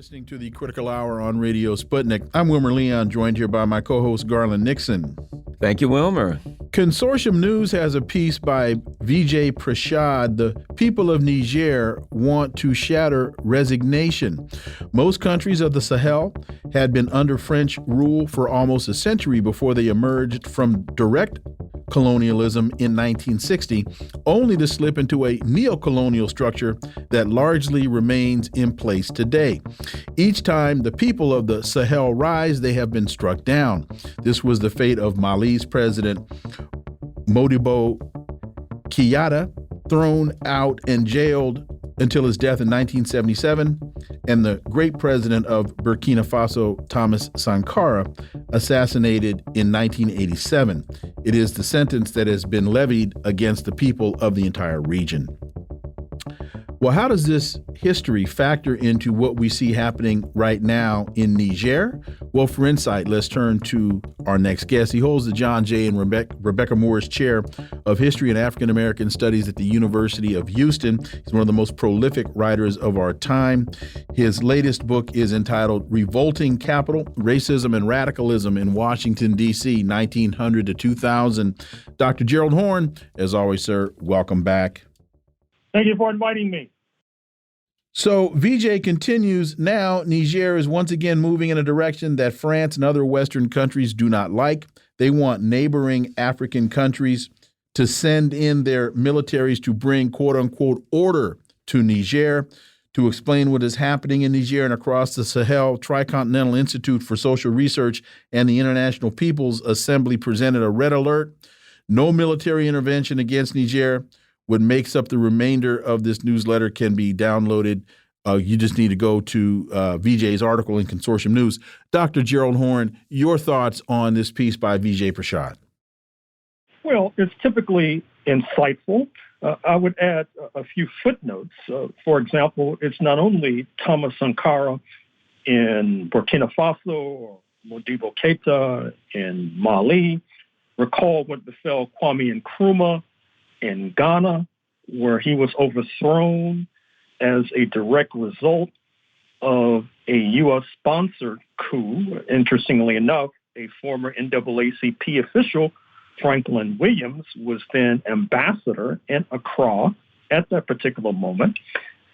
Listening to the Critical Hour on Radio Sputnik. I'm Wilmer Leon, joined here by my co-host Garland Nixon. Thank you, Wilmer. Consortium News has a piece by Vijay Prashad. The people of Niger want to shatter resignation. Most countries of the Sahel had been under French rule for almost a century before they emerged from direct colonialism in 1960, only to slip into a neo-colonial structure that largely remains in place today. Each time the people of the Sahel rise, they have been struck down. This was the fate of Mali's president Modibo Keïta, thrown out and jailed until his death in 1977, and the great president of Burkina Faso, Thomas Sankara, assassinated in 1987. It is the sentence that has been levied against the people of the entire region. Well, how does this history factor into what we see happening right now in Niger? Well, for insight, let's turn to our next guest. He holds the John J. and Rebecca Morris Chair of History and African American Studies at the University of Houston. He's one of the most prolific writers of our time. His latest book is entitled Revolting Capital, Racism and Radicalism in Washington, D.C., 1900 to 2000. Dr. Gerald Horne, as always, sir, welcome back. Thank you for inviting me. So Vijay continues, now Niger is once again moving in a direction that France and other Western countries do not like. They want neighboring African countries to send in their militaries to bring, quote unquote, order to Niger. To explain what is happening in Niger and across the Sahel, Tricontinental Institute for Social Research and the International People's Assembly presented a red alert. No military intervention against Niger. What makes up the remainder of this newsletter can be downloaded. You just need to go to Vijay's article in Consortium News. Dr. Gerald Horne, your thoughts on this piece by Vijay Prashad? Well, it's typically insightful. I would add a few footnotes. For example, it's not only Thomas Sankara in Burkina Faso or Modibo Keïta in Mali. Recall what befell Kwame Nkrumah in Ghana, where he was overthrown as a direct result of a U.S.-sponsored coup. Interestingly enough, a former NAACP official, Franklin Williams, was then ambassador in Accra at that particular moment.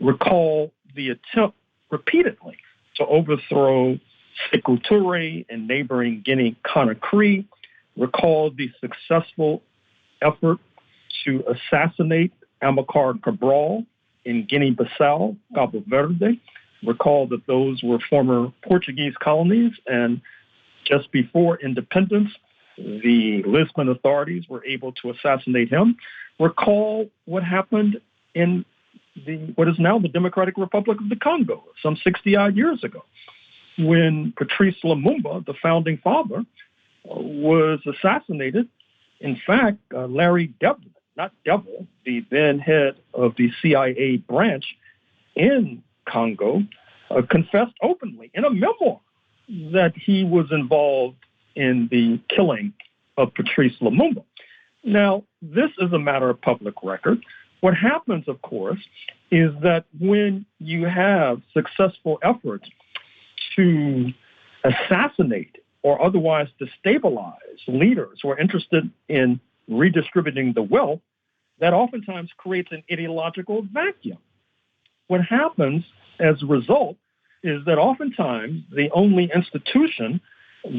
Recall the attempt repeatedly to overthrow Sékou Touré in neighboring Guinea-Conakry. Recall the successful effort to assassinate Amilcar Cabral in Guinea-Bissau, Cabo Verde. Recall that those were former Portuguese colonies, and just before independence, the Lisbon authorities were able to assassinate him. Recall what happened in what is now the Democratic Republic of the Congo some 60-odd years ago, when Patrice Lumumba, the founding father, was assassinated. In fact, Larry Devlin, the then head of the CIA branch in Congo, confessed openly in a memoir that he was involved in the killing of Patrice Lumumba. Now, this is a matter of public record. What happens, of course, is that when you have successful efforts to assassinate or otherwise destabilize leaders who are interested in redistributing the wealth, that oftentimes creates an ideological vacuum. What happens as a result is that oftentimes the only institution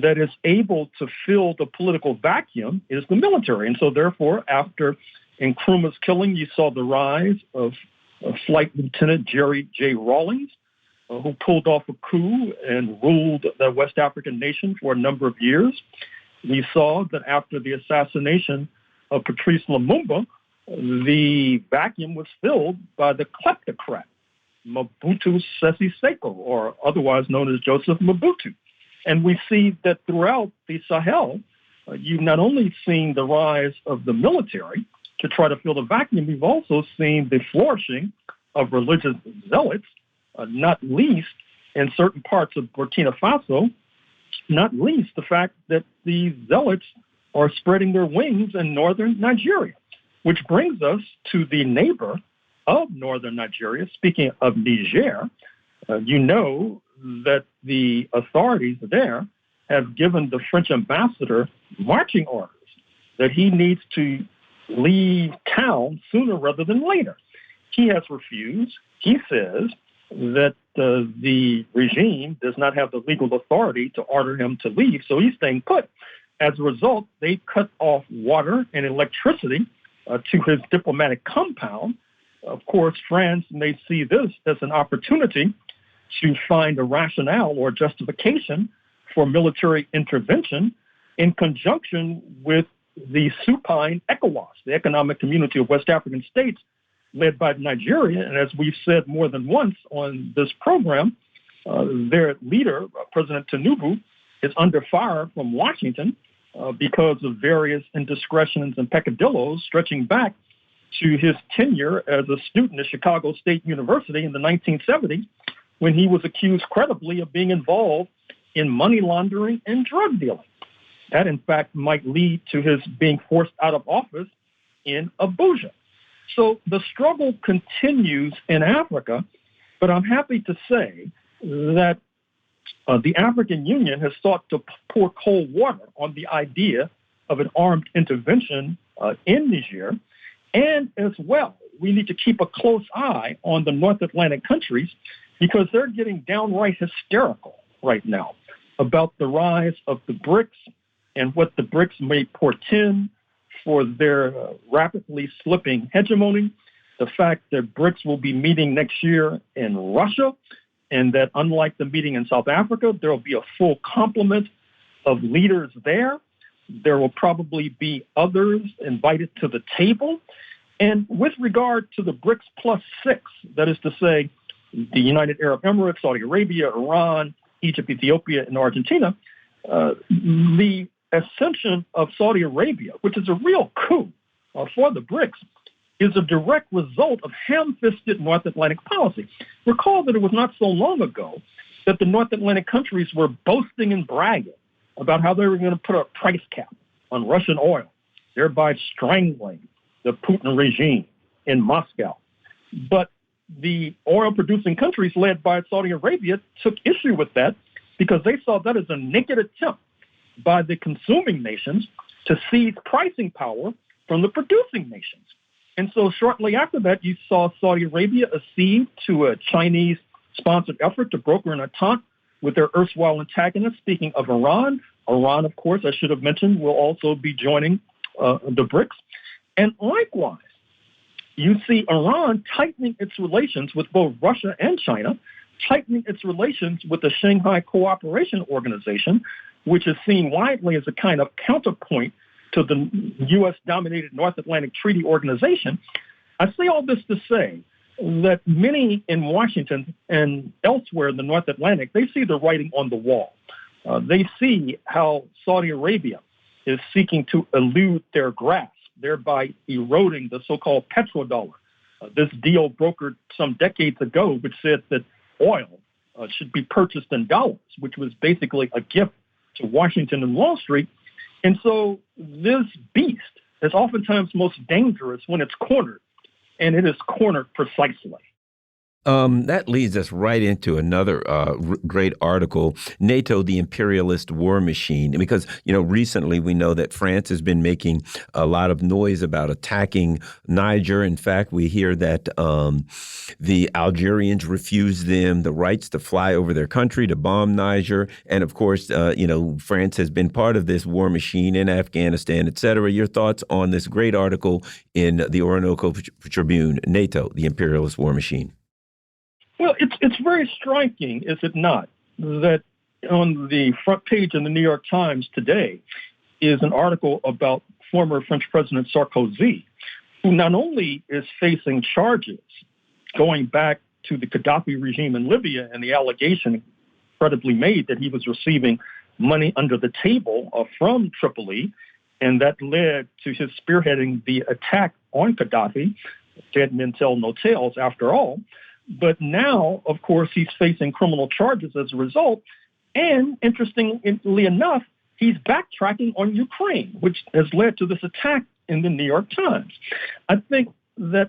that is able to fill the political vacuum is the military. And so therefore, after Nkrumah's killing, you saw the rise of Flight Lieutenant Jerry J. Rawlings, who pulled off a coup and ruled the West African nation for a number of years. We saw that after the assassination of Patrice Lumumba, the vacuum was filled by the kleptocrat, Mobutu Sese Seko, or otherwise known as Joseph Mobutu. And we see that throughout the Sahel, you've not only seen the rise of the military to try to fill the vacuum, you've also seen the flourishing of religious zealots, not least in certain parts of Burkina Faso, not least the fact that the zealots are spreading their wings in northern Nigeria, which brings us to the neighbor of northern Nigeria. Speaking of Niger, you know that the authorities there have given the French ambassador marching orders that he needs to leave town sooner rather than later. He has refused. He says that the regime does not have the legal authority to order him to leave, so he's staying put. As a result, they cut off water and electricity to his diplomatic compound. Of course, France may see this as an opportunity to find a rationale or justification for military intervention in conjunction with the supine ECOWAS, the Economic Community of West African States, led by Nigeria. And as we've said more than once on this program, their leader, President Tinubu, is under fire from Washington because of various indiscretions and peccadillos stretching back to his tenure as a student at Chicago State University in the 1970s, when he was accused credibly of being involved in money laundering and drug dealing. That, in fact, might lead to his being forced out of office in Abuja. So the struggle continues in Africa, but I'm happy to say that the African Union has sought to pour cold water on the idea of an armed intervention in Niger. And as well, we need to keep a close eye on the North Atlantic countries because they're getting downright hysterical right now about the rise of the BRICS and what the BRICS may portend for their rapidly slipping hegemony, the fact that BRICS will be meeting next year in Russia, and that unlike the meeting in South Africa, there will be a full complement of leaders there. There will probably be others invited to the table. And with regard to the BRICS plus 6, that is to say, the United Arab Emirates, Saudi Arabia, Iran, Egypt, Ethiopia, and Argentina, the ascension of Saudi Arabia, which is a real coup for the BRICS, is a direct result of ham-fisted North Atlantic policy. Recall that it was not so long ago that the North Atlantic countries were boasting and bragging about how they were going to put a price cap on Russian oil, thereby strangling the Putin regime in Moscow. But the oil-producing countries led by Saudi Arabia took issue with that because they saw that as a naked attempt by the consuming nations to seize pricing power from the producing nations. And so shortly after that, you saw Saudi Arabia accede to a Chinese-sponsored effort to broker an entente with their erstwhile antagonists. Speaking of Iran, of course, I should have mentioned, will also be joining the BRICS. And likewise, you see Iran tightening its relations with both Russia and China, tightening its relations with the Shanghai Cooperation Organization, which is seen widely as a kind of counterpoint to the U.S.-dominated North Atlantic Treaty Organization. I say all this to say that many in Washington and elsewhere in the North Atlantic, they see the writing on the wall. They see how Saudi Arabia is seeking to elude their grasp, thereby eroding the so-called petrodollar. This deal brokered some decades ago, which said that oil should be purchased in dollars, which was basically a gift to Washington and Wall Street. And so this beast is oftentimes most dangerous when it's cornered, and it is cornered precisely. That leads us right into another great article, NATO, the Imperialist War Machine, because, you know, recently we know that France has been making a lot of noise about attacking Niger. In fact, we hear that the Algerians refused them the rights to fly over their country to bomb Niger. And of course, you know, France has been part of this war machine in Afghanistan, et cetera. Your thoughts on this great article in the Orinoco Tribune, NATO, the Imperialist War Machine? Well, it's very striking, is it not, that on the front page in the New York Times today is an article about former French President Sarkozy, who not only is facing charges going back to the Gaddafi regime in Libya and the allegation credibly made that he was receiving money under the table from Tripoli, and that led to his spearheading the attack on Gaddafi. Dead men tell no tales, after all. But now, of course, he's facing criminal charges as a result. And interestingly enough, he's backtracking on Ukraine, which has led to this attack in the New York Times. I think that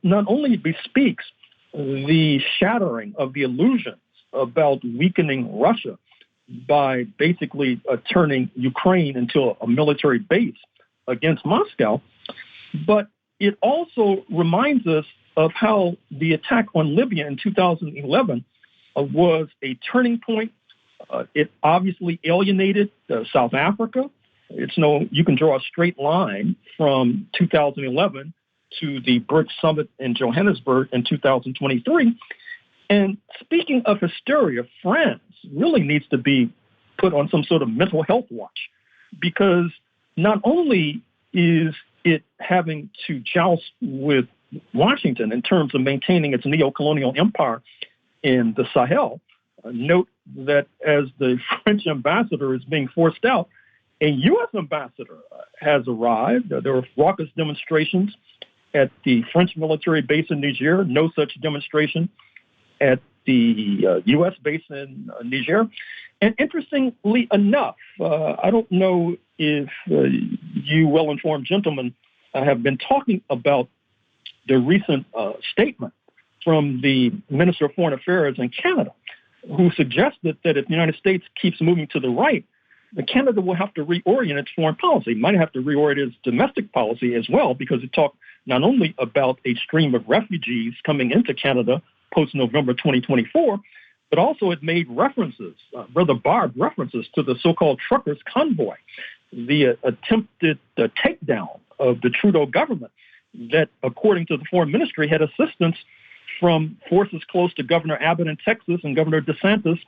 not only bespeaks the shattering of the illusions about weakening Russia by basically turning Ukraine into a military base against Moscow. But it also reminds us of how the attack on Libya in 2011 was a turning point. It obviously alienated South Africa. You can draw a straight line from 2011 to the BRICS summit in Johannesburg in 2023. And speaking of hysteria, France really needs to be put on some sort of mental health watch, because not only is it having to joust with Washington in terms of maintaining its neo-colonial empire in the Sahel. Note that as the French ambassador is being forced out, a U.S. ambassador has arrived. There were raucous demonstrations at the French military base in Niger, no such demonstration at the U.S. base in Niger. And interestingly enough, I don't know if you well-informed gentlemen have been talking about the recent statement from the Minister of Foreign Affairs in Canada, who suggested that if the United States keeps moving to the right, then Canada will have to reorient its foreign policy. It might have to reorient its domestic policy as well, because it talked not only about a stream of refugees coming into Canada post-November 2024, but also it made references, rather barbed references, to the so-called truckers' convoy, the attempted takedown of the Trudeau government that, according to the foreign ministry, had assistance from forces close to Governor Abbott in Texas and Governor DeSantis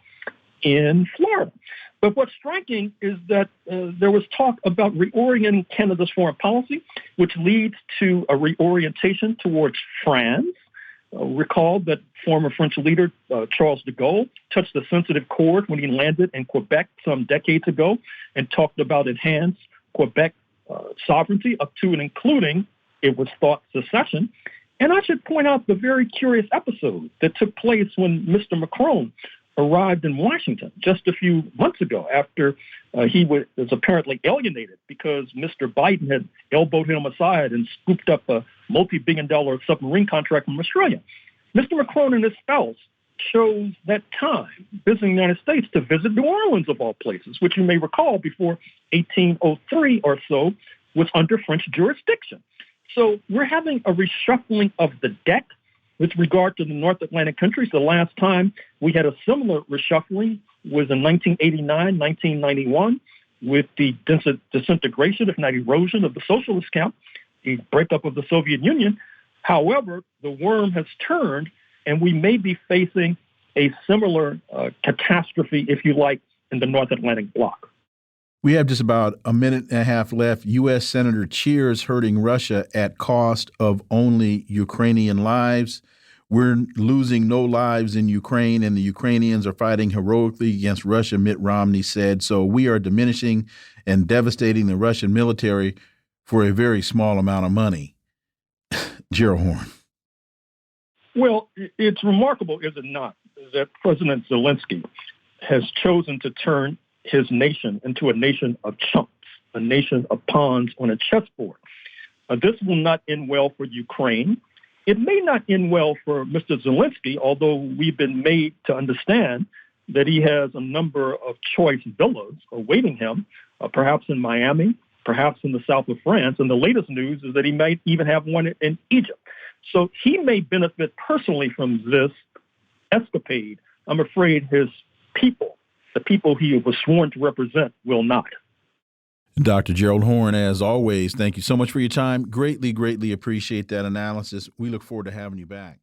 in Florida. But what's striking is that there was talk about reorienting Canada's foreign policy, which leads to a reorientation towards France. Recall that former French leader Charles de Gaulle touched a sensitive chord when he landed in Quebec some decades ago and talked about enhanced Quebec sovereignty up to and including, it was thought, secession. And I should point out the very curious episode that took place when Mr. Macron arrived in Washington just a few months ago after he was apparently alienated because Mr. Biden had elbowed him aside and scooped up a multi-billion-dollar submarine contract from Australia. Mr. Macron and his spouse chose that time visiting the United States to visit New Orleans, of all places, which you may recall before 1803 or so was under French jurisdiction. So we're having a reshuffling of the deck with regard to the North Atlantic countries. The last time we had a similar reshuffling was in 1989, 1991, with the disintegration, if not erosion, of the socialist camp, the breakup of the Soviet Union. However, the worm has turned, and we may be facing a similar catastrophe, if you like, in the North Atlantic bloc. We have just about a minute and a half left. U.S. Senator cheers hurting Russia at cost of only Ukrainian lives. We're losing no lives in Ukraine, and the Ukrainians are fighting heroically against Russia, Mitt Romney said. So we are diminishing and devastating the Russian military for a very small amount of money. Gerald Horne. Well, it's remarkable, is it not, that President Zelensky has chosen to turn his nation into a nation of chumps, a nation of pawns on a chessboard. This will not end well for Ukraine. It may not end well for Mr. Zelensky, although we've been made to understand that he has a number of choice villas awaiting him, perhaps in Miami, perhaps in the south of France. And the latest news is that he might even have one in Egypt. So he may benefit personally from this escapade. I'm afraid his people, the people he was sworn to represent, will not. Dr. Gerald Horne, as always, thank you so much for your time. Greatly, greatly appreciate that analysis. We look forward to having you back.